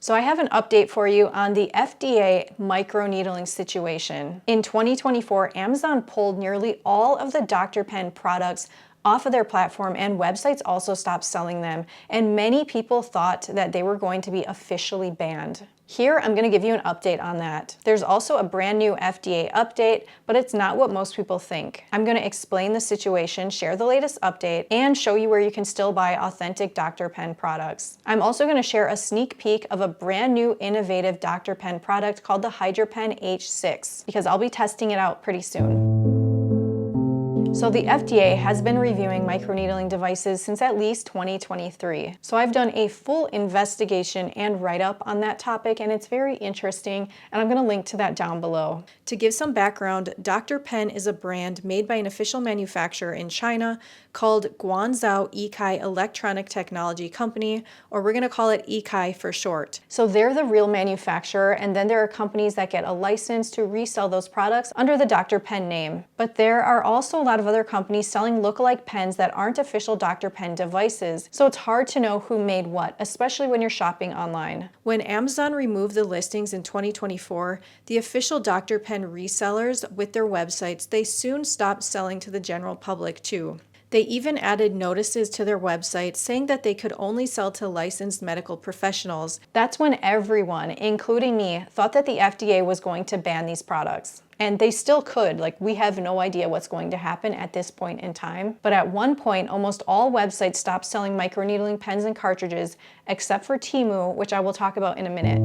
So I have an update for you on the FDA microneedling situation. In 2024, Amazon pulled nearly all of the Dr. Pen products off of their platform, and websites also stopped selling them. And many people thought that they were going to be officially banned. Here, I'm going to give you an update on that. There's also a brand new FDA update, but it's not what most people think. I'm going to explain the situation, share the latest update, and show you where you can still buy authentic Dr. Pen products. I'm also going to share a sneak peek of a brand new innovative Dr. Pen product called the Hydra Pen H6, because I'll be testing it out pretty soon. So the FDA has been reviewing microneedling devices since at least 2023. So I've done a full investigation and write-up on that topic, and it's very interesting, and I'm going to link to that down below. To give some background, Dr. Pen is a brand made by an official manufacturer in China called Guangzhou Yikai Electronic Technology Company, or we're going to call it Yikai for short. So they're the real manufacturer, and then there are companies that get a license to resell those products under the Dr. Pen name. But there are also a lot of other companies selling lookalike pens that aren't official Dr. Pen devices, so it's hard to know who made what, especially when you're shopping online. When Amazon removed the listings in 2024, the official Dr. Pen resellers with their websites, they soon stopped selling to the general public too. They even added notices to their website saying that they could only sell to licensed medical professionals. That's when everyone, including me, thought that the FDA was going to ban these products. And they still could. Like, we have no idea what's going to happen at this point in time. But at one point, almost all websites stopped selling microneedling pens and cartridges, except for Temu, which I will talk about in a minute.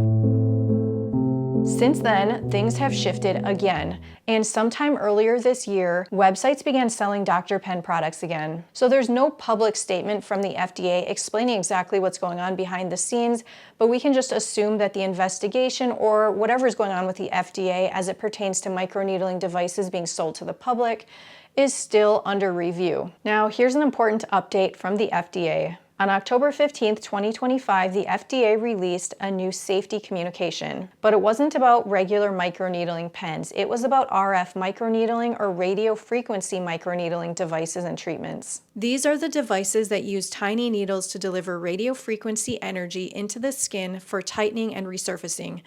Since then, things have shifted again, and sometime earlier this year, websites began selling Dr. Pen products again. So there's no public statement from the FDA explaining exactly what's going on behind the scenes, but we can just assume that the investigation or whatever is going on with the FDA as it pertains to microneedling devices being sold to the public is still under review. Now, here's an important update from the FDA. On October 15th, 2025, the FDA released a new safety communication, but it wasn't about regular microneedling pens. It was about RF microneedling or radio frequency microneedling devices and treatments. These are the devices that use tiny needles to deliver radio frequency energy into the skin for tightening and resurfacing.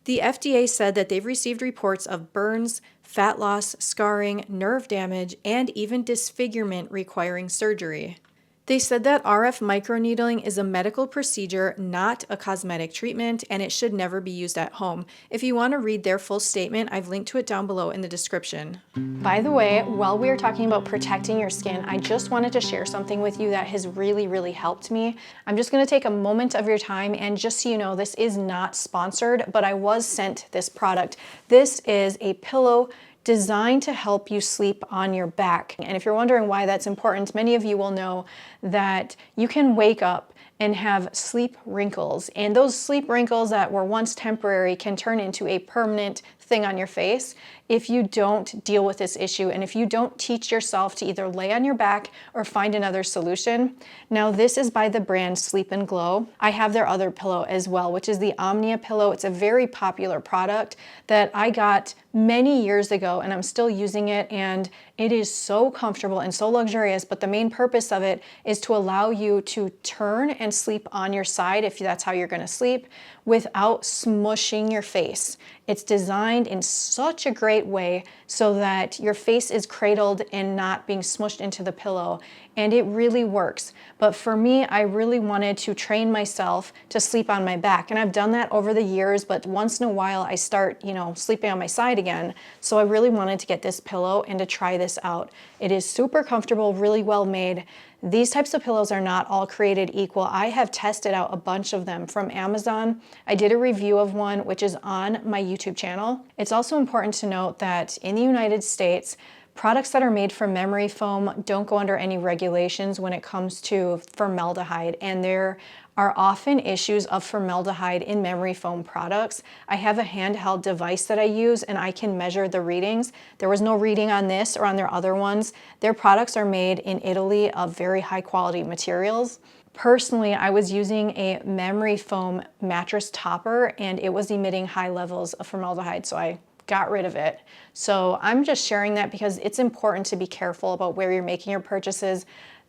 The FDA said that they've received reports of burns, fat loss, scarring, nerve damage, and even disfigurement requiring surgery. They said that RF microneedling is a medical procedure, not a cosmetic treatment, and it should never be used at home. If you want to read their full statement, I've linked to it down below in the description. By the way, while we are talking about protecting your skin, I just wanted to share something with you that has really helped me. I'm just going to take a moment of your time, and just so you know, this is not sponsored, but I was sent this product. This is a pillow designed to help you sleep on your back. And if you're wondering why that's important, many of you will know that you can wake up and have sleep wrinkles. And those sleep wrinkles that were once temporary can turn into a permanent thing on your face if you don't deal with this issue and if you don't teach yourself to either lay on your back or find another solution. Now, this is by the brand Sleep and Glow. I have their other pillow as well, which is the Omnia pillow. It's a very popular product that I got many years ago, and I'm still using it, and it is so comfortable and so luxurious, but the main purpose of it is to allow you to turn and sleep on your side if that's how you're gonna sleep, without smushing your face. It's designed in such a great way so that your face is cradled and not being smushed into the pillow, and it really works. But for me, I really wanted to train myself to sleep on my back, and I've done that over the years, but once in a while I start, sleeping on my side again. So I really wanted to get this pillow and to try this out. It is super comfortable, really well made. These types of pillows are not all created equal. I have tested out a bunch of them from Amazon. I did a review of one, which is on my YouTube channel. It's also important to note that in the United States, products that are made from memory foam don't go under any regulations when it comes to formaldehyde, and there are often issues of formaldehyde in memory foam products. I have a handheld device that I use, and I can measure the readings. There was no reading on this or on their other ones. Their products are made in Italy of very high quality materials. Personally, I was using a memory foam mattress topper, and it was emitting high levels of formaldehyde, so I got rid of it. So I'm just sharing that because it's important to be careful about where you're making your purchases.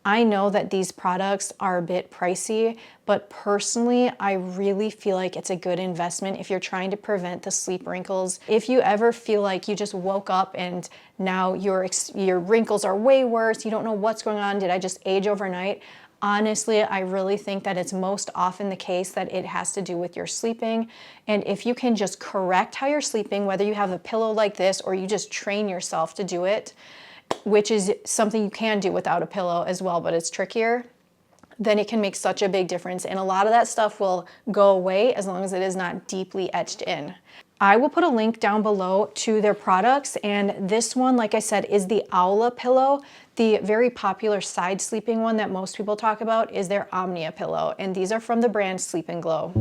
I know that these products are a bit pricey, but personally, I really feel like it's a good investment if you're trying to prevent the sleep wrinkles. If you ever feel like you just woke up and now your wrinkles are way worse, you don't know what's going on, did I just age overnight? Honestly, I really think that it's most often the case that it has to do with your sleeping. And if you can just correct how you're sleeping, whether you have a pillow like this or you just train yourself to do it, which is something you can do without a pillow as well, but it's trickier, then it can make such a big difference. And a lot of that stuff will go away as long as it is not deeply etched in. I will put a link down below to their products, and this one, like I said, is the Owla pillow. The very popular side sleeping one that most people talk about is their Omnia pillow, and these are from the brand Sleep and Glow.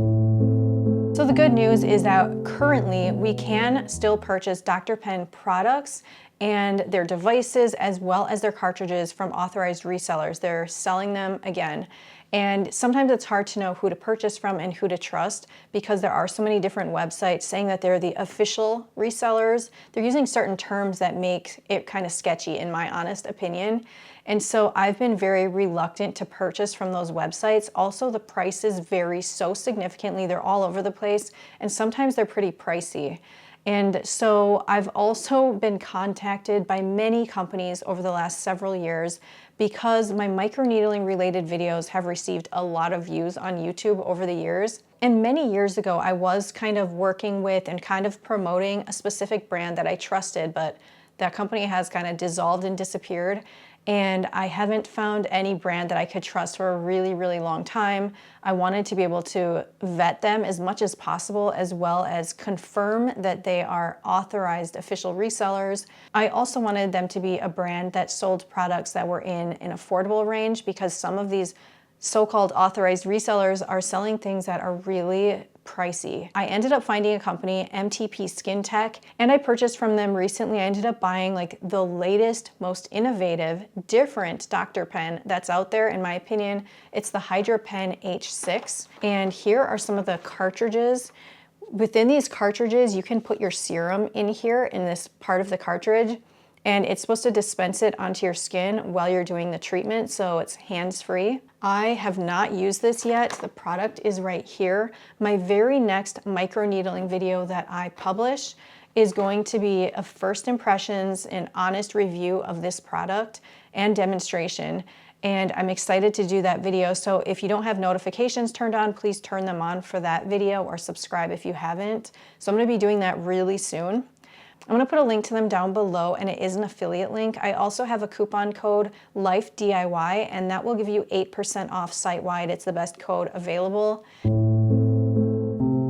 So the good news is that currently we can still purchase Dr. Pen products and their devices as well as their cartridges from authorized resellers. They're selling them again. And sometimes it's hard to know who to purchase from and who to trust because there are so many different websites saying that they're the official resellers. They're using certain terms that make it kind of sketchy in my honest opinion. And so I've been very reluctant to purchase from those websites. Also, the prices vary so significantly. They're all over the place, and sometimes they're pretty pricey. And so I've also been contacted by many companies over the last several years because my microneedling related videos have received a lot of views on YouTube over the years. And many years ago, I was kind of working with and kind of promoting a specific brand that I trusted, but that company has kind of dissolved and disappeared. And I haven't found any brand that I could trust for a really, really long time. I wanted to be able to vet them as much as possible, as well as confirm that they are authorized official resellers. I also wanted them to be a brand that sold products that were in an affordable range, because some of these so-called authorized resellers are selling things that are really pricey. I ended up finding a company, MTP Skin Tech, and I purchased from them recently. I ended up buying like the latest, most innovative, different Dr. Pen that's out there. In my opinion, it's the Hydra Pen H6. And here are some of the cartridges. Within these cartridges, you can put your serum in here in this part of the cartridge, and it's supposed to dispense it onto your skin while you're doing the treatment, so it's hands-free. I have not used this yet. The product is right here. My very next microneedling video that I publish is going to be a first impressions and honest review of this product and demonstration. And I'm excited to do that video. So if you don't have notifications turned on, please turn them on for that video, or subscribe if you haven't. So I'm gonna be doing that really soon. I'm gonna put a link to them down below, and it is an affiliate link. I also have a coupon code LIFEDIY, and that will give you 8% off site-wide. It's the best code available.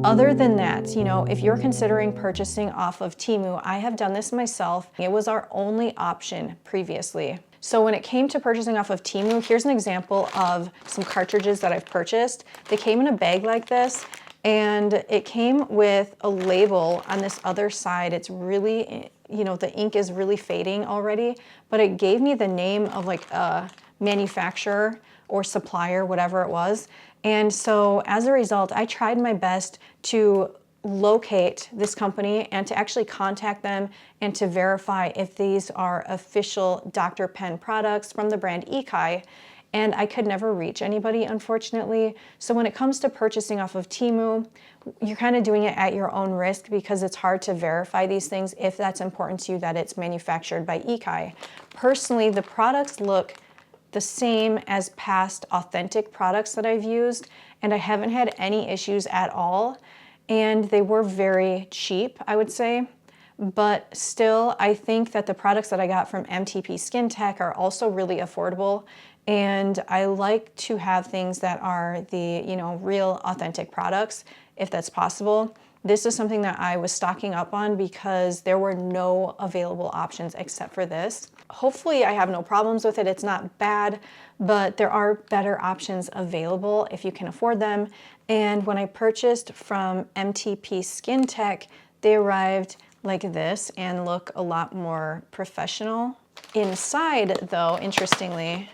Other than that, you know, if you're considering purchasing off of Temu, I have done this myself. It was our only option previously. So when it came to purchasing off of Temu, here's an example of some cartridges that I've purchased. They came in a bag like this, and it came with a label on this other side. It's really, you know, the ink is really fading already, but it gave me the name of like a manufacturer or supplier, whatever it was. And so as a result, I tried my best to locate this company and to actually contact them and to verify if these are official Dr. Pen products from the brand Ekai. And I could never reach anybody, unfortunately. So when it comes to purchasing off of Temu, you're kind of doing it at your own risk, because it's hard to verify these things if that's important to you that it's manufactured by Ekai. Personally, the products look the same as past authentic products that I've used, and I haven't had any issues at all. And they were very cheap, I would say. But still, I think that the products that I got from MTP Skin Tech are also really affordable. And I like to have things that are the, you know, real authentic products, if that's possible. This is something that I was stocking up on because there were no available options except for this. Hopefully I have no problems with it. It's not bad, but there are better options available if you can afford them. And when I purchased from MTP Skin Tech, they arrived like this and look a lot more professional. Inside, though, interestingly,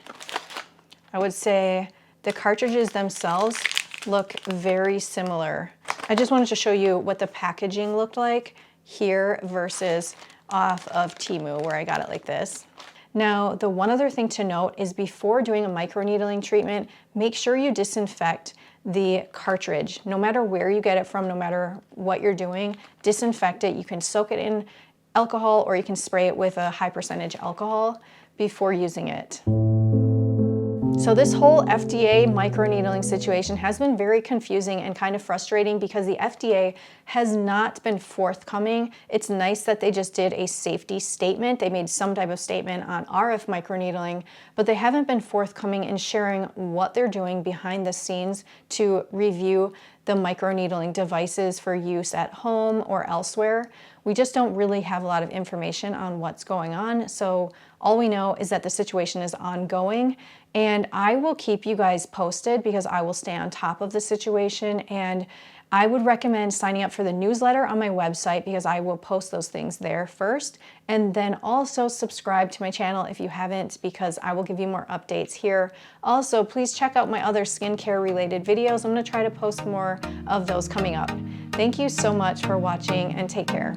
I would say the cartridges themselves look very similar. I just wanted to show you what the packaging looked like here versus off of Temu, where I got it like this. Now, the one other thing to note is before doing a microneedling treatment, make sure you disinfect the cartridge. No matter where you get it from, no matter what you're doing, disinfect it. You can soak it in alcohol or you can spray it with a high percentage alcohol before using it. So this whole FDA microneedling situation has been very confusing and kind of frustrating because the FDA has not been forthcoming. It's nice that they just did a safety statement. They made some type of statement on RF microneedling, but they haven't been forthcoming in sharing what they're doing behind the scenes to review the microneedling devices for use at home or elsewhere. We just don't really have a lot of information on what's going on. So all we know is that the situation is ongoing, and I will keep you guys posted because I will stay on top of the situation. And I would recommend signing up for the newsletter on my website because I will post those things there first. And then also subscribe to my channel if you haven't, because I will give you more updates here. Also, please check out my other skincare related videos. I'm gonna try to post more of those coming up. Thank you so much for watching and take care.